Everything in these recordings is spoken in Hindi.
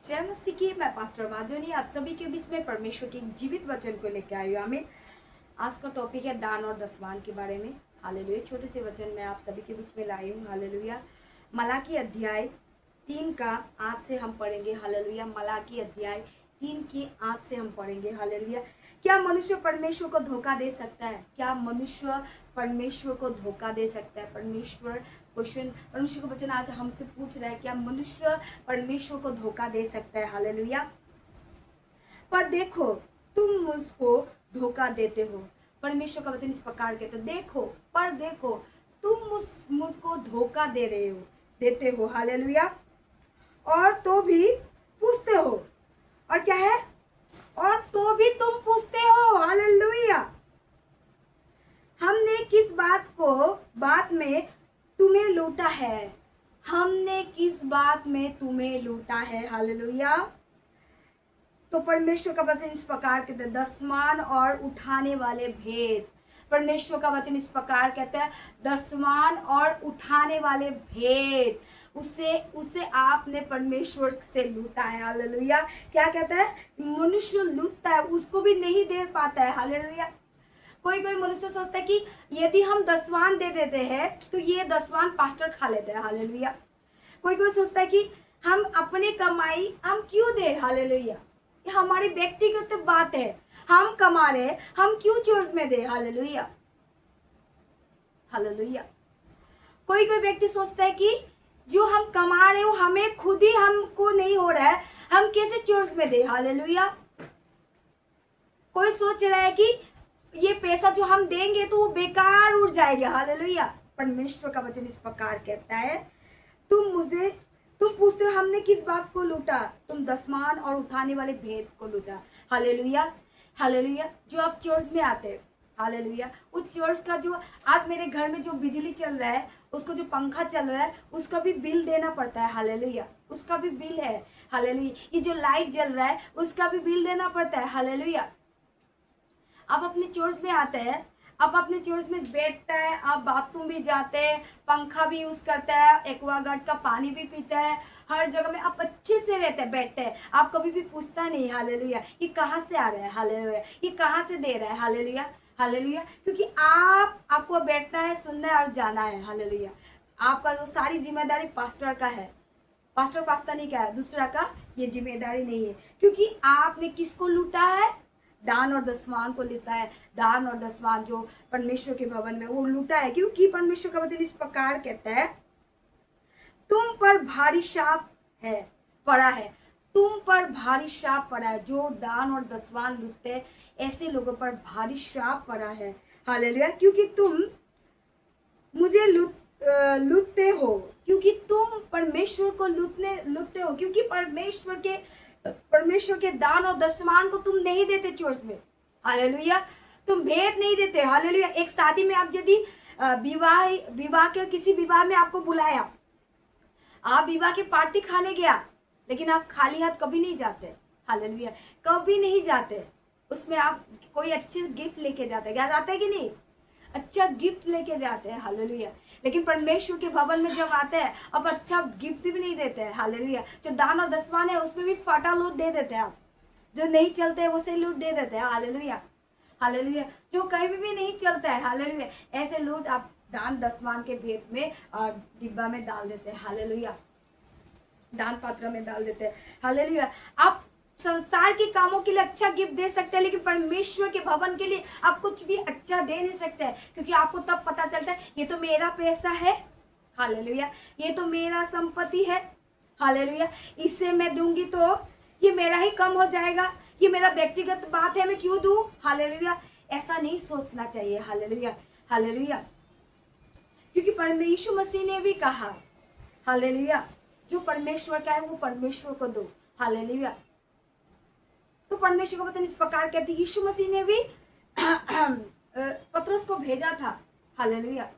जय मसीह की। मैं पास्टर माधुनी आप सभी के बीच में परमेश्वर के जीवित वचन को लेकर आई हूँ। आमीन। आज का टॉपिक है दान और दसवान के बारे में। हालेलुया। छोटे से वचन में आप सभी के बीच में लाई हूँ। हालेलुया। मलाकी अध्याय 3 का 8 से हम पढ़ेंगे। हालेलुया। मलाकी अध्याय 3 की 8 से हम पढ़ेंगे। हालेलुया। क्या मनुष्य परमेश्वर को धोखा दे सकता है? क्या मनुष्य परमेश्वर को धोखा दे सकता है? परमेश्वर का वचन आज हमसे पूछ रहा है, क्या मनुष्य परमेश्वर को धोखा दे सकता है? हालेलुया। पर देखो, तुम मुझको धोखा देते हो। परमेश्वर का वचन इस प्रकार कहते, देखो, पर देखो, तुम मुझको धोखा देते हो। हालेलुया। और तो भी पूछते हो। और क्या है? और तो भी तुम पूछते हो। हालेलुया। हमने किस बात में तुम्हें लूटा है? हमने किस बात में तुम्हें लूटा है? हालेलुया। तो परमेश्वर का वचन इस प्रकार कहते हैं, दसवान और उठाने वाले भेद। परमेश्वर का वचन इस प्रकार कहता है, दसवान और उठाने वाले भेद। उसे आपने परमेश्वर से लूटा है। हालेलुया। क्या कहता है? मनुष्य लूटता है, उसको भी नहीं दे पाता है। हालेलुया। कोई मनुष्य सोचता है कि यदि हम दसवान दे देते हैं तो ये दसवान पास्टर खा लेते हैं। हालेलुया। कोई सोचता है कि हम अपने कमाई हम क्यों दे? हालेलुया। ये हमारी व्यक्तिगत बात है, हम कमा रहे, हम क्यों चर्च में दे? हालेलुया। हालेलुया। कोई व्यक्ति सोचता है कि जो हम कमा रहे हो हमें खुद ही हमको नहीं हो रहा है, हम कैसे चर्च में दे? हालेलुया। कोई सोच रहा है कि ये पैसा जो हम देंगे तो वो बेकार उड़ जाएगा। हालेलुया। परमेश्वर का वचन इस प्रकार कहता है, तुम पूछते हो हमने किस बात को लूटा? तुम दसवान और उठाने वाले भेद को लूटा। हालेलुया। हालेलुया। जो आप चर्च में आते हैं, हालेलुया, उस चर्च का जो आज मेरे घर में जो बिजली चल रहा है, उसको जो पंखा चल रहा है, उसका भी बिल देना पड़ता है। हालेलुया। उसका भी बिल है। हालेलुया। ये जो लाइट जल रहा है उसका भी बिल देना पड़ता है। हालेलुया। आप अपने चर्च में आते हैं, आप अपने चर्च में बैठते हैं, आप बाथरूम भी जाते हैं, पंखा भी यूज करते हैं, एक्वागार्ड का पानी भी पीते हैं, हर जगह में आप अच्छे से रहते हैं, बैठते हैं, आप कभी भी पूछता नहीं। हालेलुया। ये कहाँ से आ रहा है? हालेलुया। ये कहाँ से दे रहा है? हालेलुया। हालेलुया। क्योंकि आपको बैठना है, सुनना है और जाना है। हालेलुया। आपका जो सारी जिम्मेदारी पास्टर का है, पास्ता नहीं का है, दूसरा का ये जिम्मेदारी नहीं है। क्योंकि आपने किसको लूटा है? दान और दसवान को लेता है। दान और दसवान जो परमेश्वर के भवन में वो लूटा है। क्योंकि परमेश्वर का वचन इस प्रकार कहता है, तुम पर भारी शाप है पड़ा है। तुम पर भारी शाप पड़ा है। जो दान और दसवान लूटते हैं, ऐसे लोगों पर भारी शाप पड़ा है। हालेलुया। क्योंकि तुम मुझे लूटते हो, क्योंकि तुम परमेश्वर को लूटते हो, क्योंकि परमेश्वर के दान और दसवान को तुम नहीं देते चर्च में। हालेलुया। तुम भेंट नहीं देते। हालेलुया। एक शादी में आप यदि विवाह के किसी विवाह में आपको बुलाया, आप विवाह की पार्टी खाने गया, लेकिन आप खाली हाथ कभी नहीं जाते। हालेलुया। कभी नहीं जाते। उसमें आप कोई अच्छे गिफ्ट लेके जाते हैं। क्या जाते हैं कि नहीं? अच्छा गिफ्ट लेके जाते हैं। हालेलुया। लेकिन परमेश्वर के भवन में जब आते हैं, अब अच्छा गिफ्ट भी नहीं देते हैं। हालेलुया। जो दान और दसवान है उसमें भी फाटा लूट दे देते हैं। आप जो नहीं चलते हैं उसे लूट दे देते हैं। हालेलुया। हालेलुया। जो कहीं भी नहीं चलता है, हालेलुया, ऐसे लूट आप दान दसवान के भेद में और डिब्बा में डाल देते हैं। हालेलुया। दान पात्र में डाल देते हैं। हालेलुया। आप संसार के कामों के लिए अच्छा गिफ्ट दे सकते हैं, लेकिन परमेश्वर के भवन के लिए आप कुछ भी अच्छा दे नहीं सकते हैं। क्योंकि आपको तब पता चलता है ये तो मेरा पैसा है। हालेलुया। ये तो मेरा संपत्ति है। हालेलुया। इससे मैं दूंगी तो ये मेरा ही कम हो जाएगा, ये मेरा व्यक्तिगत बात है, मैं क्यों दूं? हालेलुया। ऐसा नहीं सोचना चाहिए। हालेलुया। हालेलुया। क्योंकि परमेश्वर मसीह ने भी कहा, हालेलुया, जो परमेश्वर का है वो परमेश्वर को दो। हालेलुया। तो परमेश्वर का वचन इस प्रकार कहती, यीशु मसीह ने भी पतरस को भेजा था। हालेलुया।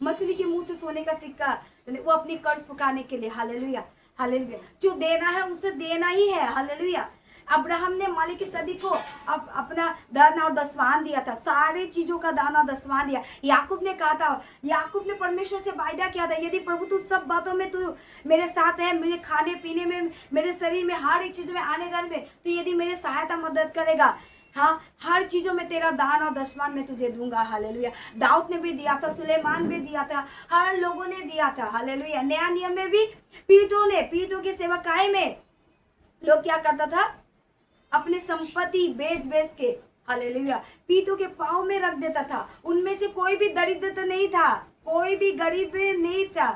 मछली के मुंह से सोने का सिक्का, वो अपनी कर्ज चुकाने के लिए। हालेलुया। हालेलुया। जो देना है उसे देना ही है। हालेलुया। अब्राहम ने मालिक की सदी को अपना धन और दसवान दिया था, सारी चीजों का दान और दसवान दिया। याकूब ने कहा था, याकूब ने परमेश्वर से वायदा किया था, यदि प्रभु तू सब बातों में तू मेरे साथ है, मुझे खाने पीने में, मेरे शरीर में, हर एक चीज में, आने जाने में तो यदि मेरे सहायता मदद करेगा, हाँ, हर चीजों में तेरा दान और दशमान में तुझे दूंगा। हालेलुया। दाऊद ने भी दिया था, सुलेमान भी दिया था, हर लोगों ने दिया था। हालेलुया। नया नियम में भी पीढ़ियों की सेवकाई में लोग क्या करता था, अपनी संपत्ति बेच बेच के, हालेलुया, पीतों के पाँव में रख देता था। उनमें से कोई भी दरिद्र तो नहीं था, कोई भी गरीब नहीं था,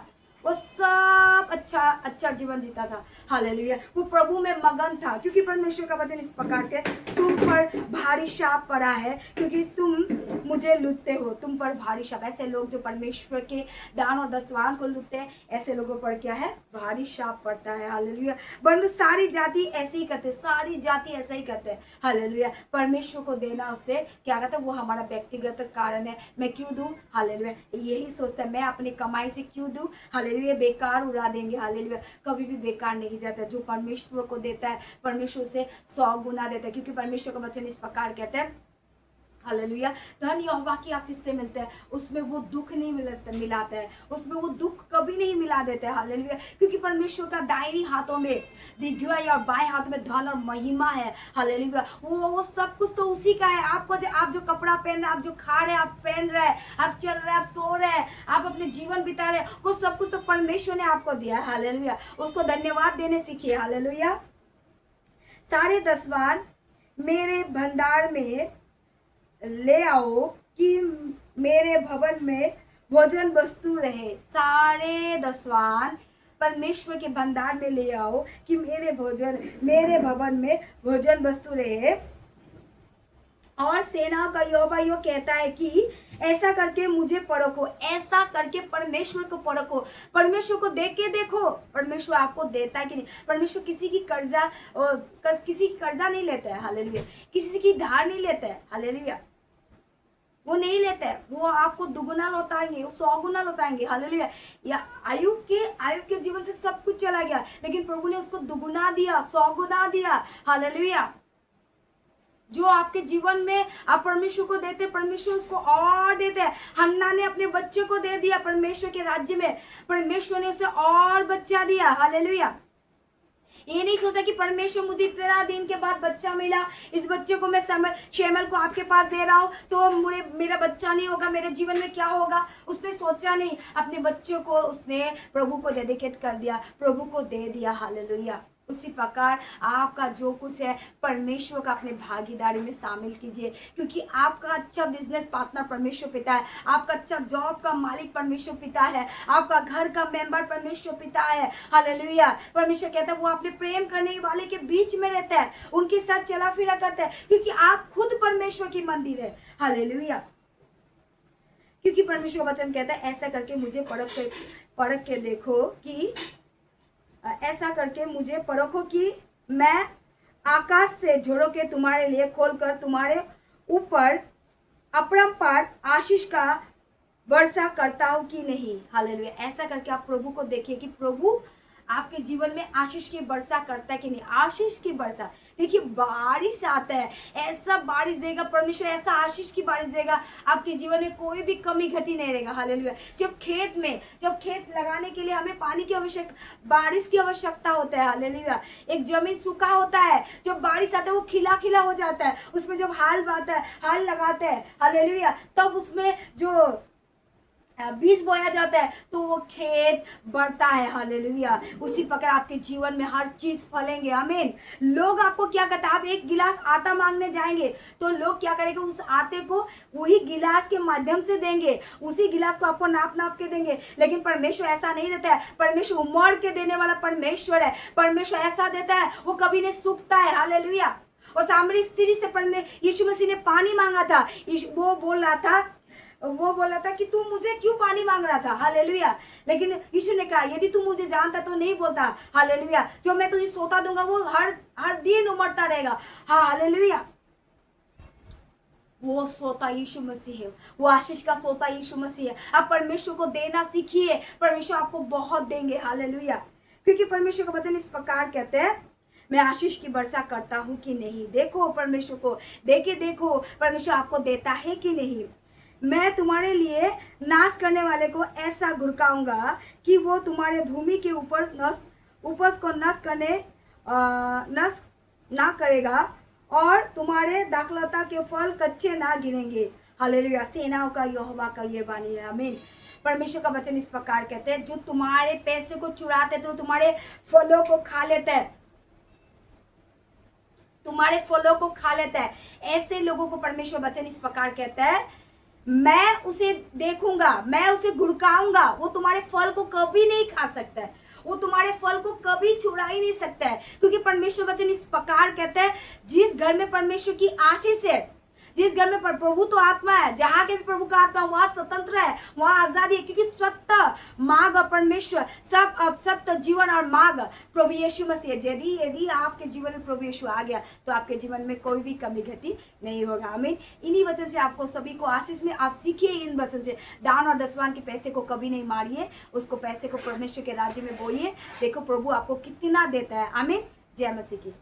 वो सब अच्छा जीवन जीता था। हालेलुया। वो प्रभु में मगन था, क्योंकि परमेश्वर का वचन इस प्रकार के, तुम पर भारी शाप पड़ा है क्योंकि तुम मुझे लूटते हो, तुम पर भारी शाप। ऐसे लोग जो परमेश्वर के दान और दसवान को लूटते हैं, ऐसे लोगों पर क्या है, भारी शाप पड़ता है। हालेलुया। बंद सारी जाति ऐसे ही करते, सारी जाति ऐसा ही करते हैं। हालेलुया। परमेश्वर को देना उससे क्या रहता है, वो हमारा व्यक्तिगत कारण है, मैं क्यों दूं। हालेलुया। यही सोचता है, मैं अपनी कमाई से क्यों दूं। हालेलुया। बेकार उड़ा देंगे। हालेलुया। कभी भी बेकार नहीं जाता। जो परमेश्वर को देता है, परमेश्वर से 100 गुना देता है, क्योंकि परमेश्वर का वचन इस प्रकार कहते हैं, हालेलुया, धन यहोवा की आशीष से मिलता है, उसमें वो दुख नहीं मिलाता है, उसमें वो दुख कभी नहीं मिला देते हैं। हालेलुया। क्योंकि परमेश्वर का दाहिनी हाथों में दिग्विजय और बाएं हाथों में धन और महिमा है। हालेलुया। वो सब कुछ तो उसी का है। आप जो कपड़ा पहन रहे, आप जो खा रहे, आप पहन रहे, आप चल रहे, आप सो रहे, आप अपने जीवन बिता रहे, वो सब कुछ तो परमेश्वर ने आपको दिया है। हालेलुया। उसको धन्यवाद देने सीखिए। हालेलुया। सारे दसवान मेरे भंडार में ले आओ कि मेरे भवन में भोजन वस्तु रहे। सारे दसवान परमेश्वर के भंडार में ले आओ कि मेरे भवन में भोजन वस्तु रहे। और सेना का यहोवा यो कहता है कि ऐसा करके मुझे परखो, ऐसा करके परमेश्वर को परखो, परमेश्वर को देख के देखो, परमेश्वर आपको देता है कि नहीं। परमेश्वर किसी की कर्जा नहीं लेता है। हालेलुया। किसी की धार नहीं लेता है। हालेलुया। वो नहीं लेता है, वो आपको दुगुना लौटाएंगे, वो 100 गुना लौटाएंगे। हालेलुया। या आयुब के जीवन से सब कुछ चला गया, लेकिन प्रभु ने उसको दुगुना दिया, 100 गुना दिया। हालेलुया। जो आपके जीवन में आप परमेश्वर को देते, परमेश्वर उसको और देते हैं। हन्ना ने अपने बच्चे को दे दिया परमेश्वर के राज्य में, परमेश्वर ने उसे और बच्चा दिया। हालेलुया। ये नहीं सोचा कि परमेश्वर मुझे इतना दिन के बाद बच्चा मिला, इस बच्चे को मैं शेमल को आपके पास दे रहा हूँ तो मेरा बच्चा नहीं होगा, मेरे जीवन में क्या होगा। उसने सोचा नहीं, अपने बच्चों को उसने प्रभु को डेडिकेट कर दिया, प्रभु को दे दिया। हालेलुया। उसी प्रकार आपका जो कुछ है, परमेश्वर का अपने भागीदारी में शामिल कीजिए, क्योंकि आपका अच्छा बिजनेस पार्टनर परमेश्वर पिता है, आपका अच्छा जॉब का मालिक परमेश्वर पिता है, आपका घर का मेंबर परमेश्वर पिता है। हालेलुया। परमेश्वर कहता है वो अपने प्रेम करने वाले के बीच में रहता है, उनके साथ चला फिरा करता है, क्योंकि आप खुद परमेश्वर की मंदिर है। हालेलुया। क्योंकि परमेश्वर का वचन कहता है, ऐसा करके मुझे परख के देखो कि ऐसा करके मुझे परखो कि मैं आकाश से झोड़ों के तुम्हारे लिए खोलकर तुम्हारे ऊपर अपरंपार आशीष का वर्षा करता हूं कि नहीं। हालेलुया। ऐसा करके आप प्रभु को देखिए कि प्रभु आपके जीवन में आशीष की वर्षा करता है कि नहीं। आशीष की वर्षा, देखिए बारिश आता है, ऐसा बारिश देगा परमेश्वर, ऐसा आशीष की बारिश देगा, आपके जीवन में कोई भी कमी घटी नहीं रहेगा। हालेलुया। जब खेत लगाने के लिए हमें पानी की बारिश की आवश्यकता होता है। हालेलुया। एक जमीन सूखा होता है, जब बारिश आता है वो खिला खिला हो जाता है, उसमें जब हाल लगाते हैं, हालेलुया, तब उसमें जो बीज बोया जाता है तो वो खेत बढ़ता है। हालेलुया। उसी प्रकार आपके जीवन में हर चीज फलेंगे। आमीन। लोग आपको क्या कहते हैं, आप एक गिलास आटा मांगने जाएंगे तो लोग क्या करेंगे, उस आटे को वही गिलास के माध्यम से देंगे, उसी गिलास को आपको नाप के देंगे। लेकिन परमेश्वर ऐसा नहीं देता है, परमेश्वर उमड़ के देने वाला परमेश्वर है। परमेश्वर ऐसा देता है, वो कभी नहीं सूखता है। हालेलुया। और सामरी स्त्री से यीशु मसीह ने पानी मांगा था, वो बोल रहा था कि तू मुझे क्यों पानी मांग रहा था। हालेलुया। लेकिन यीशु ने कहा, यदि तू मुझे जानता तो नहीं बोलता। हालेलुया। जो मैं तुझे सोता दूंगा वो हर दिन उमड़ता रहेगा। हाँ, हालेलुया। वो सोता यीशु मसीह है, वो आशीष का सोता यीशु मसीह है। आप परमेश्वर को देना सीखिए, परमेश्वर आपको बहुत देंगे। हालेलुया। क्योंकि परमेश्वर का वचन इस प्रकार कहते हैं, मैं आशीष की वर्षा करता हूँ कि नहीं। देखो परमेश्वर को, देखो परमेश्वर आपको देता है कि नहीं। मैं तुम्हारे लिए नाश करने वाले को ऐसा घुड़काऊंगा कि वो तुम्हारे भूमि के ऊपर उपज को नष्ट ना करेगा और तुम्हारे दाखलता के फल कच्चे ना गिरेंगे। हालेलुया। सेनाओं का यहोवा का ये वाणी है। आमीन। परमेश्वर का वचन इस प्रकार कहते हैं, जो तुम्हारे पैसे को चुराते थे, तुम्हारे फलों को खा लेते हैं, तुम्हारे फलों को खा लेता है, ऐसे लोगों को परमेश्वर वचन इस प्रकार कहता है, मैं उसे देखूंगा, मैं उसे घुड़काऊंगा, वो तुम्हारे फल को कभी नहीं खा सकता है, वो तुम्हारे फल को कभी चुरा ही नहीं सकता है। क्योंकि परमेश्वर वचन इस प्रकार कहता है, जिस घर में परमेश्वर की आशीष है, जिस घर में प्रभु तो आत्मा है, जहां के भी प्रभु का आत्मा, वहां स्वतंत्र है, वहां आजादी है। क्योंकि सत्य मार्ग और परमेश्वर सब सत्य जीवन और मार्ग प्रभु यीशु मसीह। यदि आपके जीवन में प्रभु यीशु आ गया तो आपके जीवन में कोई भी कमी घटी नहीं होगा। आमीन। इन्हीं वचन से आपको सभी को आशीष में आप सीखिए। इन वचन से दान और दसवान के पैसे को कभी नहीं मारिए, उसको पैसे को परमेश्वर के राज्य में बोइए। देखो प्रभु आपको कितना देता है। आमीन। जय मसीह की।